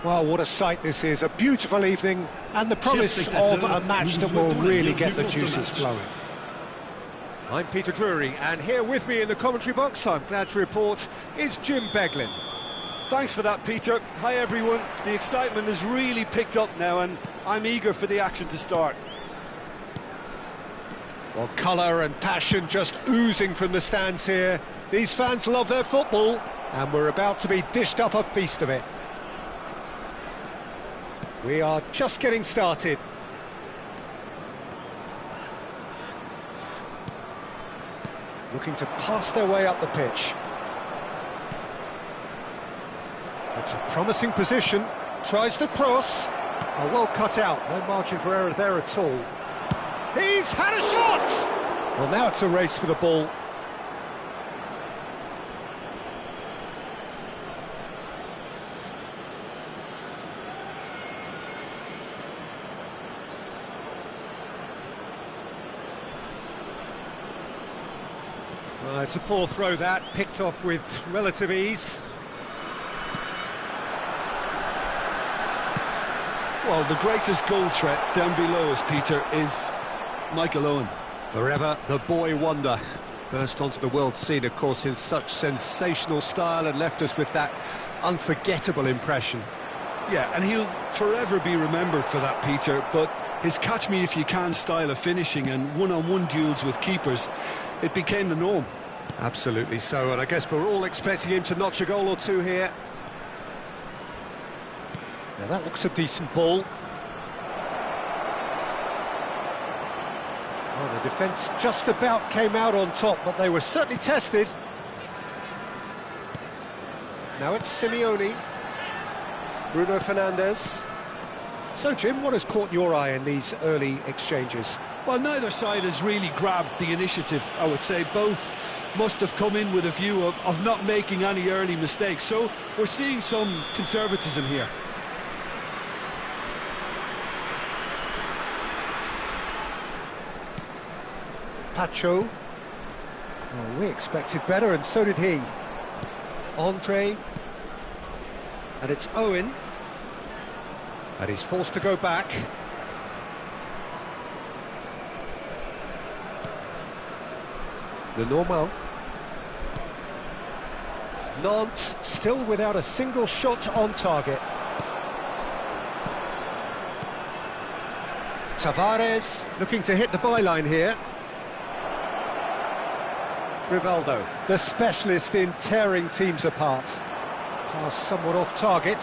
Well, what a sight this is, a beautiful evening, and the promise of a match that will really get the juices flowing. I'm Peter Drury, and here with me in the commentary box, I'm glad to report, is Jim Beglin. Thanks for that, Peter. Hi, everyone. The excitement has really picked up now, and I'm eager for the action to start. Well, colour and passion just oozing from the stands here. These fans love their football, and we're about to be dished up a feast of it. We are just getting started. Looking to pass their way up the pitch. It's a promising position. Tries to cross. Oh, well cut out. No margin for error there at all. He's had a shot! Well, now it's a race for the ball. Well, it's a poor throw that, picked off with relative ease. Well, the greatest goal threat down below us, Peter, is Michael Owen. Forever the boy wonder. Burst onto the world scene, of course, in such sensational style and left us with that unforgettable impression. Yeah, and he'll forever be remembered for that, Peter, but his catch-me-if-you-can style of finishing and one-on-one duels with keepers, it became the norm. Absolutely so, and I guess we're all expecting him to notch a goal or two here. Now that looks a decent ball. Oh, the defence just about came out on top, but they were certainly tested. Now it's Simeone. Bruno Fernandes. So, Jim, what has caught your eye in these early exchanges? Well, neither side has really grabbed the initiative, I would say. Both must have come in with a view of not making any early mistakes. So we're seeing some conservatism here. Pacho. Oh, we expected better, and so did he. Andre. And it's Owen. And he's forced to go back. Nant-Roma. Nantes still without a single shot on target. Tavares looking to hit the byline here. Rivaldo, the specialist in tearing teams apart. Pass somewhat off target.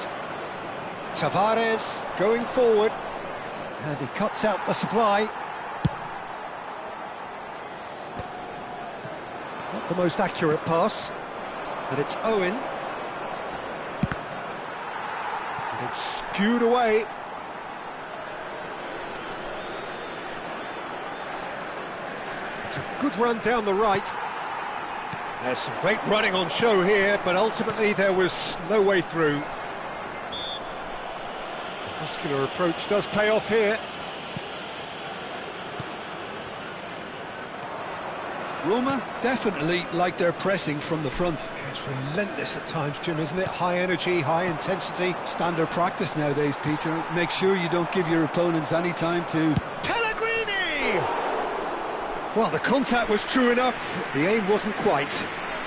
Tavares going forward. And he cuts out the supply. Not the most accurate pass. But it's Owen. And it's skewed away. It's a good run down the right. There's some great running on show here, but ultimately there was no way through. The muscular approach does pay off here. Roma definitely like their pressing from the front. It's relentless at times, Jim, isn't it? High energy, high intensity. Standard practice nowadays, Peter. Make sure you don't give your opponents any time to... Pellegrini! Well, the contact was true enough. The aim wasn't quite.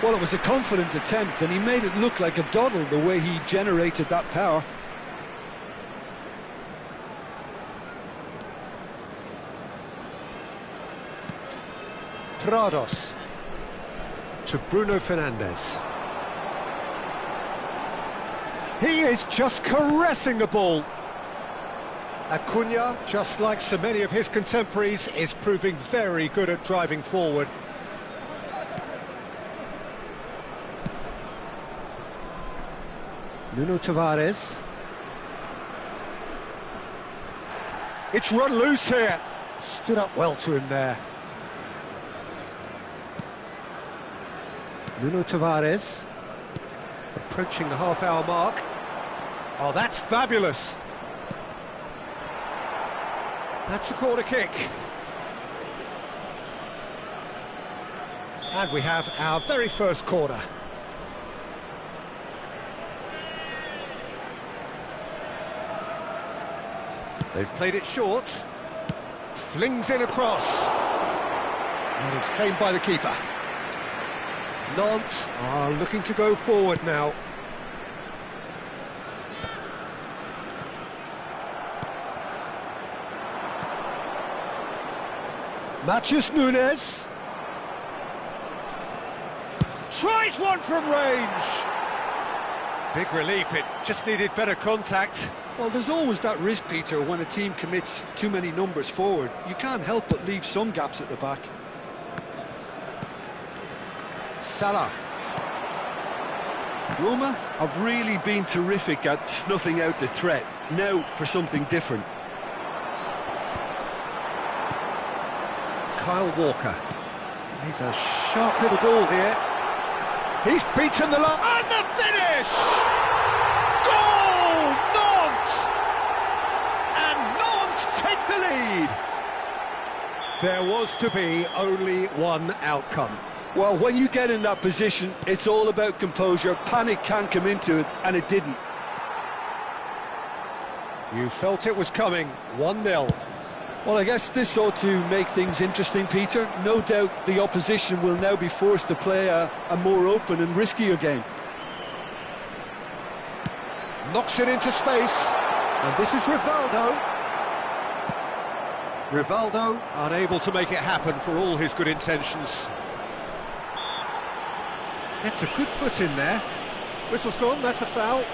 Well, it was a confident attempt, and he made it look like a doddle the way he generated that power. Prados to Bruno Fernandes. He is just caressing the ball. Acuna, just like so many of his contemporaries, is proving very good at driving forward. Nuno Tavares. It's run loose here. Stood up well to him there. Nuno Tavares. Approaching the half-hour mark. Oh, that's fabulous. That's a corner kick. And we have our very first corner. They've played it short. Flings in across. And it's claimed by the keeper. Nantes are looking to go forward now. Mathias Nunes. Tries one from range. Big relief, it just needed better contact. Well, there's always that risk, Peter, when a team commits too many numbers forward. You can't help but leave some gaps at the back. Salah. Roma have really been terrific at snuffing out the threat. Now for something different. Kyle Walker. He's a sharp little ball here. He's beaten the line. And the finish! Goal! Nantes! And Nantes take the lead. There was to be only one outcome. Well, when you get in that position, it's all about composure. Panic can come into it, and it didn't. You felt it was coming. 1-0. Well, I guess this ought to make things interesting, Peter. No doubt the opposition will now be forced to play a more open and riskier game. Knocks it into space. And this is Rivaldo. Rivaldo unable to make it happen for all his good intentions. Gets a good foot in there. Whistle's gone, that's a foul.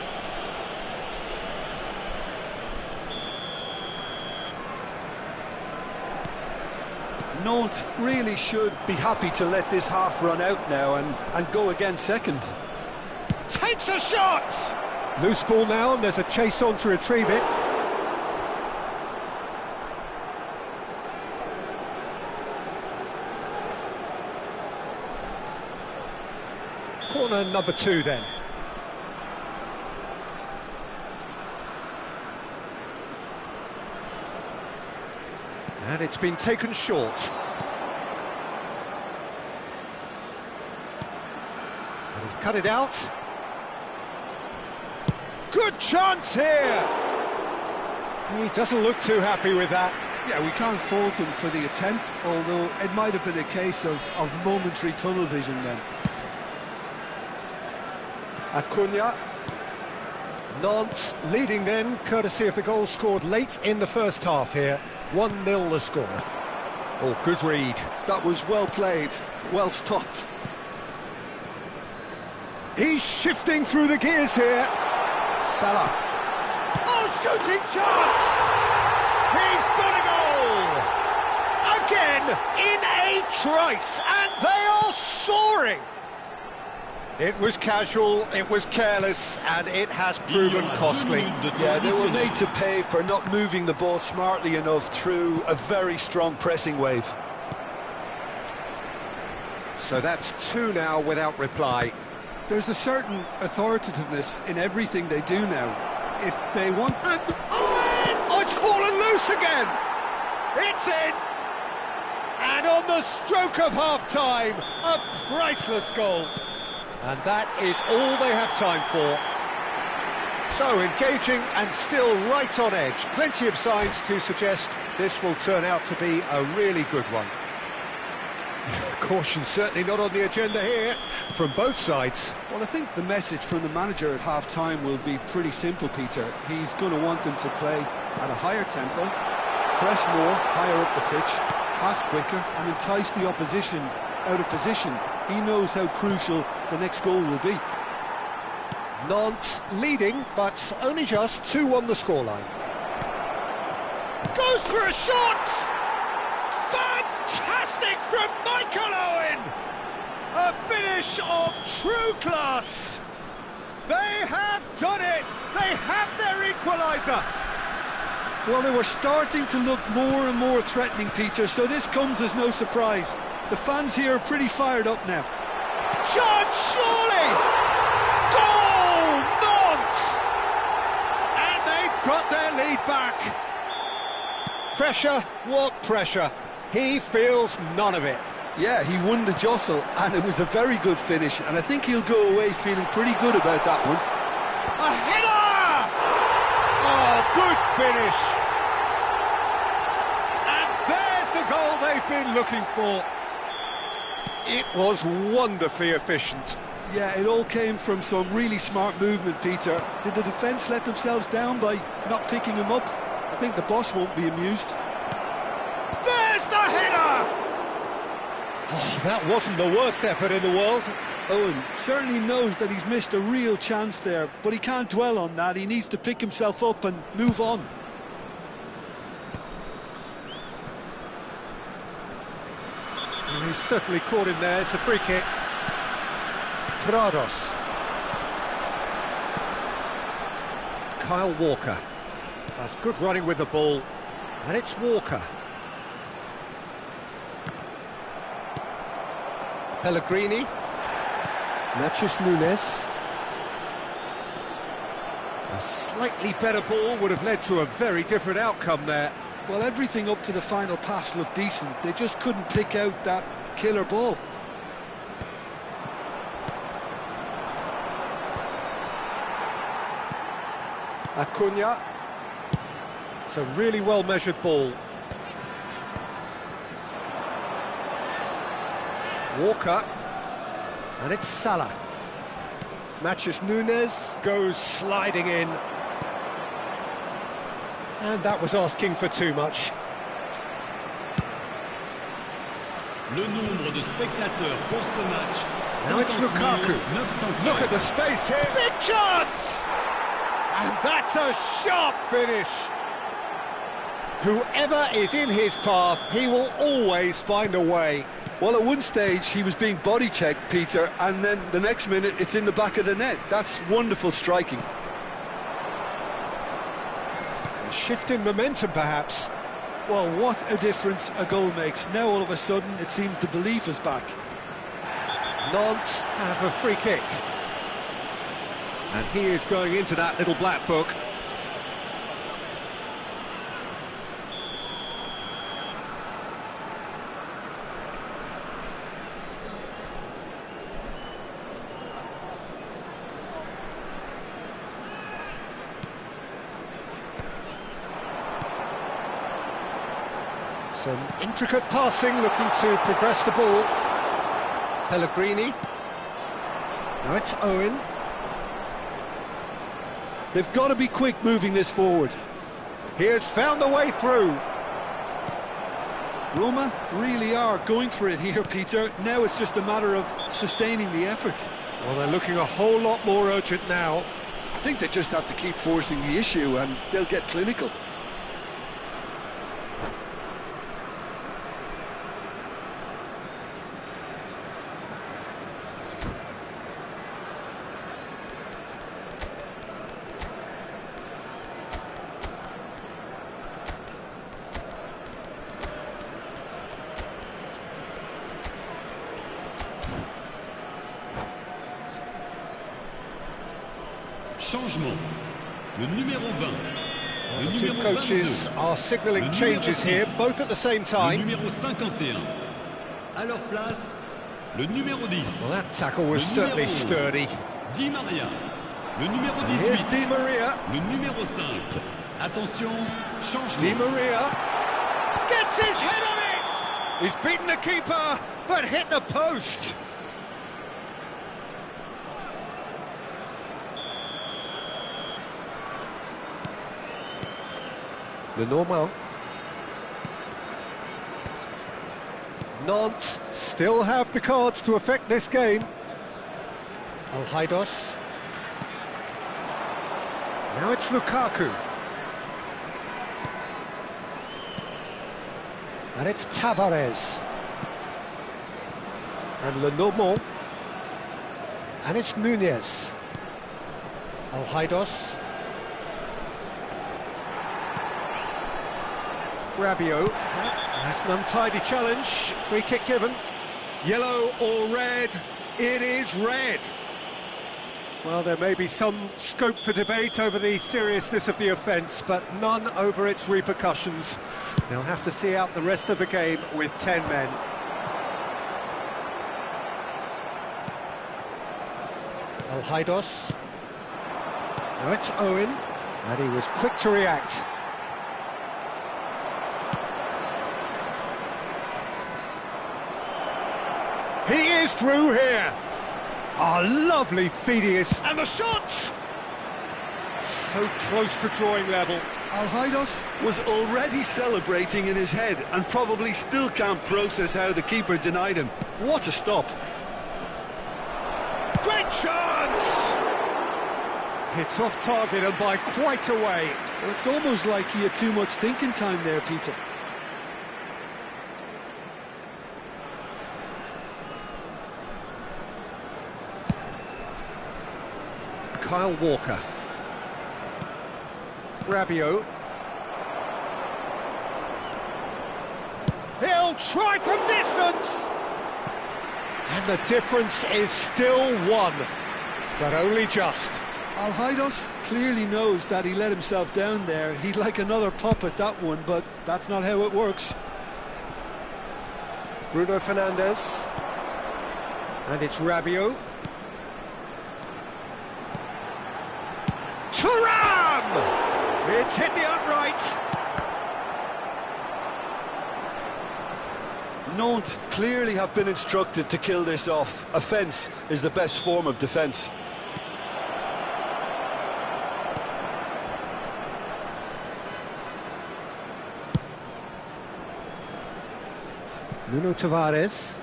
Nantes really should be happy to let this half run out now and go again second. Takes a shot! Loose ball now, and there's a chase on to retrieve it. Corner number 2 then. And it's been taken short. And he's cut it out. Good chance here! He doesn't look too happy with that. Yeah, we can't fault him for the attempt, although it might have been a case of momentary tunnel vision then. Acuna. Nantes leading then, courtesy of the goal scored late in the first half here. 1-0 the score. Oh, good read. That was well played, well stopped. He's shifting through the gears here. Salah. Oh, shooting chance! He's got a goal! Again, in a trice, and they are soaring! It was casual, it was careless, and it has proven costly. Yeah, they were made to pay for not moving the ball smartly enough through a very strong pressing wave. So that's 2 now without reply. There's a certain authoritativeness in everything they do now. If they want... Oh, it's fallen loose again! It's in! And on the stroke of half-time, a priceless goal. And that is all they have time for. So engaging and still right on edge. Plenty of signs to suggest this will turn out to be a really good one. Caution certainly not on the agenda here from both sides. Well, I think the message from the manager at half-time will be pretty simple, Peter. He's going to want them to play at a higher tempo, press more, higher up the pitch, pass quicker, and entice the opposition out of position. He knows how crucial the next goal will be. Nantes leading, but only just 2-1 the scoreline. Goes for a shot! Fantastic from Michael Owen! A finish of true class! They have done it! They have their equaliser! Well, they were starting to look more and more threatening, Peter, so this comes as no surprise. The fans here are pretty fired up now. Chance, surely! Goal! Nantes! And they've got their lead back. Pressure? What pressure? He feels none of it. Yeah, he won the jostle, and it was a very good finish, and I think he'll go away feeling pretty good about that one. A header! Oh, good finish. been looking for. It was wonderfully efficient. Yeah, it all came from some really smart movement, Peter. Did the defence let themselves down by not picking him up? I think the boss won't be amused. There's the header! Oh, that wasn't the worst effort in the world. Owen certainly knows that he's missed a real chance there, but he can't dwell on that. He needs to pick himself up and move on. And he's certainly caught him there. It's a free kick. Prados. Kyle Walker. That's good running with the ball. And it's Walker. Pellegrini. Natchez Nunes. A slightly better ball would have led to a very different outcome there. Well, everything up to the final pass looked decent. They just couldn't pick out that killer ball. Acuna. It's a really well-measured ball. Walker. And it's Salah. Natchez Nunes goes sliding in. And that was asking for too much. Le nombre de spectateurs pour ce match. Now it's Lukaku. Look at the space here. Big chance! And that's a sharp finish. Whoever is in his path, he will always find a way. Well, at one stage he was being body checked, Peter, and then the next minute it's in the back of the net. That's wonderful striking. A shift in momentum, perhaps. Well, what a difference a goal makes. Now all of a sudden it seems the belief is back. Nantes have a free kick. And he is going into that little black book. Some intricate passing, looking to progress the ball. Pellegrini. Now it's Owen. They've got to be quick moving this forward. He has found the way through. Roma really are going for it here, Peter. Now it's just a matter of sustaining the effort. Well, they're looking a whole lot more urgent now. I think they just have to keep forcing the issue and they'll get clinical. Changement. Le numéro 20. The two coaches are signalling changes here, both at the same Le time. numéro 51. À leur place, le numéro 10. Well, that tackle was certainly sturdy. Di Maria. Le numéro And here's 18. Di Maria. Le numéro 5. Attention, Di changement. Maria gets his head on it! He's beaten the keeper, but hit the post. The Normal. Nantes still have the cards to affect this game. Alhaidos. Now it's Lukaku. And it's Tavares. And Lenormand. And it's Nunez. Alhaidos. Rabiot. That's an untidy challenge. Free kick given. Yellow or red? It is red. Well, there may be some scope for debate over the seriousness of the offence, but none over its repercussions. They'll have to see out the rest of the game with 10 men. Alhaidos. Now it's Owen, and he was quick to react. He is through here. Ah, lovely Phidias. And the shots! So close to drawing level. Al-Haidos was already celebrating in his head and probably still can't process how the keeper denied him. What a stop. Great chance! It's off target and by quite a way. Well, it's almost like he had too much thinking time there, Peter. Kyle Walker. Rabiot. He'll try from distance! And the difference is still one, but only just. Al-Haidos clearly knows that he let himself down there. He'd like another pop at that one, but that's not how it works. Bruno Fernandes. And it's Rabiot. Thuram! It's hit the upright. Nantes clearly have been instructed to kill this off. Offence is the best form of defence. Nuno Tavares.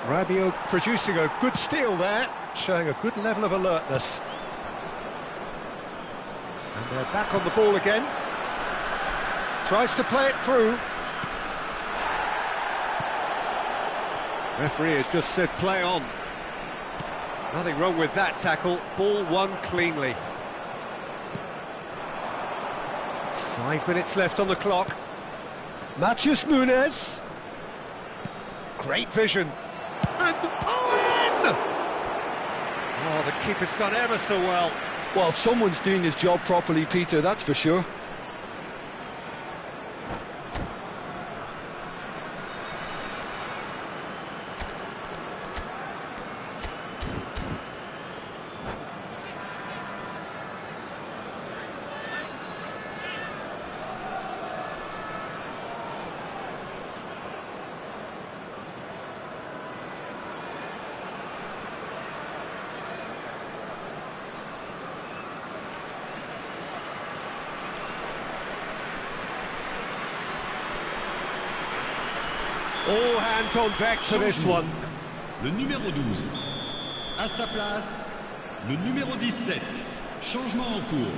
Rabiot producing a good steal there, showing a good level of alertness. And they're back on the ball again. Tries to play it through. Referee has just said play on. Nothing wrong with that tackle. Ball won cleanly. 5 minutes left on the clock. Matheus Nunes. Great vision. And in! Oh, the keeper's done ever so well. Well, someone's doing his job properly, Peter, that's for sure. All hands on deck for this one. Le numéro 12. À sa place, le numéro 17. Changement en cours.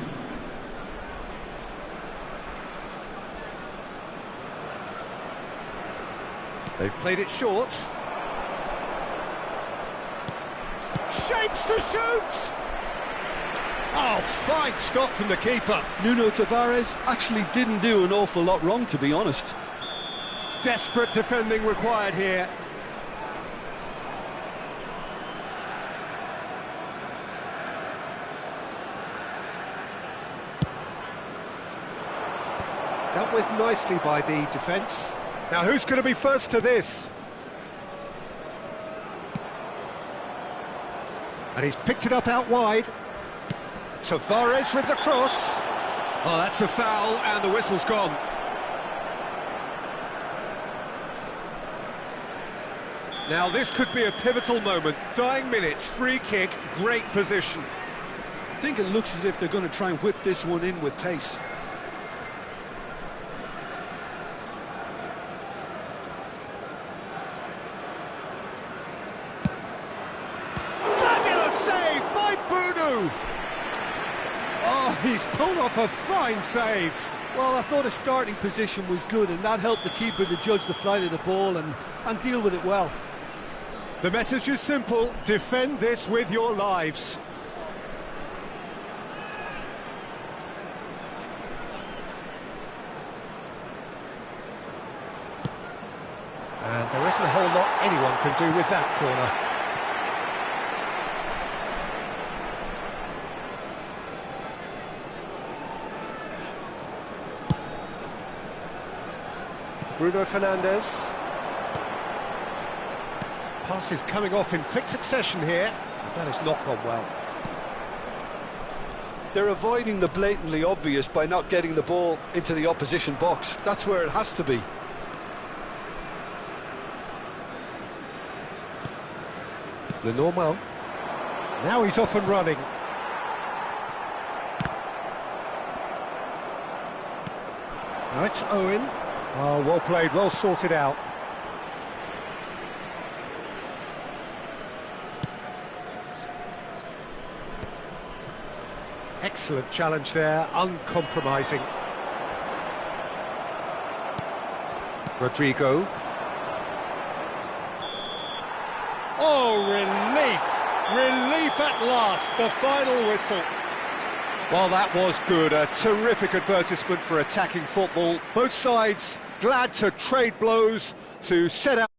They've played it short. Shapes to shoot! Oh, fine stop from the keeper. Nuno Tavares actually didn't do an awful lot wrong, to be honest. Desperate defending required here. Dealt with nicely by the defence. Now who's going to be first to this? And he's picked it up out wide. Tavares with the cross. Oh, that's a foul and the whistle's gone. Now this could be a pivotal moment. Dying minutes, free kick, great position. I think it looks as if they're going to try and whip this one in with pace. Fabulous save by Bruno! Oh, he's pulled off a fine save. Well, I thought his starting position was good, and that helped the keeper to judge the flight of the ball and deal with it well. The message is simple, defend this with your lives. And there isn't a whole lot anyone can do with that corner. Bruno Fernandes. Passes coming off in quick succession here. That has not gone well. They're avoiding the blatantly obvious by not getting the ball into the opposition box. That's where it has to be. Lenormand. Now he's off and running. Now it's Owen. Oh, well played, well sorted out. Excellent challenge there, uncompromising. Rodrigo. Oh, relief! Relief at last, the final whistle. Well, that was good, a terrific advertisement for attacking football. Both sides glad to trade blows, to set out